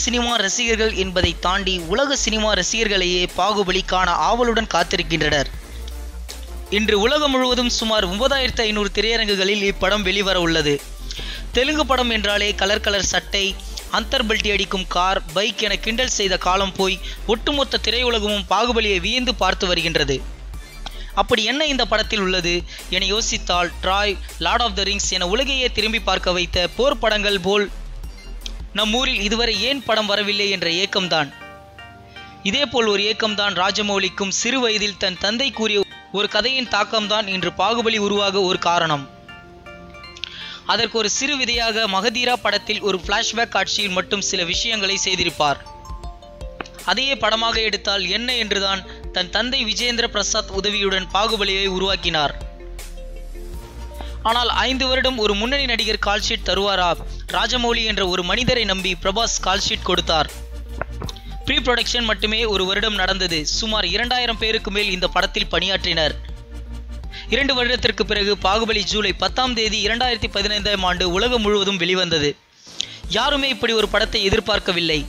Cinema ரசிகர்கள் என்பதை தாண்டி உலக சினிமா ரசிகர்களையே பாகுபலி காண ஆவலுடன் காத்திருக்கின்றனர். இன்று உலகம் முழுவதும் சுமார் 9500 திரையரங்குகளில் இப்படம் வெளிவர உள்ளது. தெலுங்கு படம் என்றாலே கலர் கலர் சட்டை, அந்தர்பல்ட்டி அடிக்கும் கார், பைக் என கிண்டல் செய்த காலம் போய் ஒட்டுமொத்த திரையுலகமும் பாகுபலியை வியந்து பார்த்து வருகின்றது. அப்படி என்ன இந்த படத்தில் உள்ளது என யோசித்தால் Troy, Lord of the Rings என உலகையே திரும்பி பார்க்க வைத்த போர் படங்கள் போல் நம் ஊரில் இதுவரை ஏன் படம் வரவில்லை என்ற ஏக்கம்தான். இதேபோல் ஒரு ஏக்கம்தான் ராஜமௌலிக்கும் சிறு வயதில் தன் தந்தை கூறிய ஒரு கதையின் தாக்கம்தான் இன்று பாகுபலி உருவாக ஒரு காரணம். அதற்கு ஒரு சிறு விதையாக மகதீரா படத்தில் ஒரு பிளாஷ்பேக் காட்சியில் மட்டும் சில விஷயங்களை செய்திருப்பார். அதையே படமாக எடுத்தால் என்ன என்றுதான் தன் தந்தை விஜேந்திர பிரசாத் உதவியுடன் பாகுபலியை உருவாக்கினார். ஆனால் 5 வருடம் ஒரு முன்னணி நடிகர் கால்ஷீட் தருவாரா? ராஜமௌலி என்ற ஒரு மனிதரை நம்பி பிரபாஸ் கால்ஷீட் கொடுத்தார். ப்ரீ ப்ரொடக்ஷன் மட்டுமே ஒரு வருடம் நடந்தது. சுமார் 2000 பேருக்கு மேல் இந்த படத்தில் பணியாற்றினர். 2 வருடத்திற்கு பிறகு பாகுபலி ஜூலை 10ஆம் தேதி 2015ஆம் ஆண்டு உலகம் முழுவதும் வெளிவந்தது. யாருமே இப்படி ஒரு படத்தை எதிர்பார்க்கவில்லை.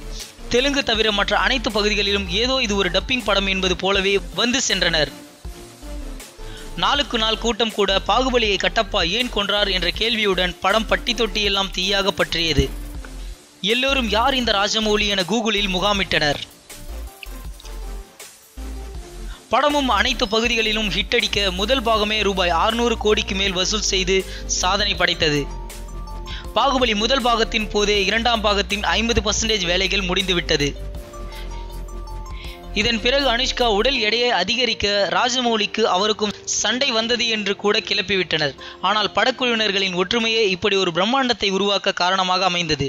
தெலுங்கு தவிர மற்ற அனைத்து பகுதிகளிலும் ஏதோ இது ஒரு டப்பிங் படம் என்பது போலவே வந்து சென்றனர். நாளுக்கு நாள் கூட்டம் கூட பாகுபலியை கட்டப்பா ஏன் கொன்றார் என்ற கேள்வியுடன் படம் பட்டி தொட்டி எல்லாம் தீயாக பற்றியது. எல்லோரும் யார் இந்த ராஜமௌலி என கூகுளில் முகாமிட்டனர். படமும் அனைத்து பகுதிகளிலும் ஹிட் அடிக்க முதல் பாகமே ரூபாய் 600 கோடிக்கு மேல் வசூல் செய்து சாதனை படைத்தது. பாகுபலி முதல் பாகத்தின் போதே 2ஆம் பாகத்தின் 50% வேலைகள் முடிந்துவிட்டது. இதன் பிறகு அனுஷ்கா உடல் எடையை அதிகரிக்க ராஜமௌலிக்கு அவருக்கும் சண்டை வந்தது என்று கூட கிளப்பிவிட்டனர். ஆனால் படக்குழுவினர்களின் ஒற்றுமையே இப்படி ஒரு பிரம்மாண்டத்தை உருவாக்க காரணமாக அமைந்தது.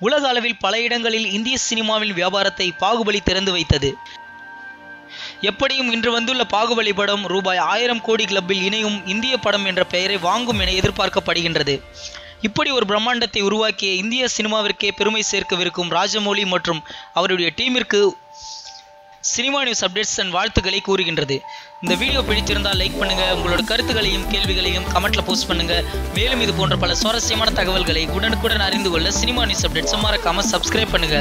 உலக அளவில் பல இடங்களில் இந்திய சினிமாவின் வியாபாரத்தை பாகுபலி திறந்து வைத்தது. எப்படியும் இன்று வந்துள்ள பாகுபலி படம் ரூபாய் 1000 கோடி கிளப்பில் இணையும் இந்திய படம் என்ற பெயரை வாங்கும் என எதிர்பார்க்கப்படுகின்றது. இப்படி ஒரு பிரம்மாண்டத்தை உருவாக்கிய இந்திய சினிமாவிற்கே பெருமை சேர்க்கவிருக்கும் ராஜமௌலி மற்றும் அவருடைய டீமிற்கு சினிமா நியூஸ் அப்டேட்ஸ் தன் வாழ்த்துக்களை கூறுகின்றது. இந்த வீடியோ பிடித்திருந்தால் லைக் பண்ணுங்க, உங்களோட கருத்துக்களையும் கேள்விகளையும் கமெண்ட்ல போஸ்ட் பண்ணுங்க. மேலும் இது போன்ற பல சுவாரஸ்யமான தகவல்களை உடனுக்குடன் அறிந்து கொள்ள சினிமா நியூஸ் அப்டேட்ஸ் மறக்காம சப்ஸ்கிரைப் பண்ணுங்க.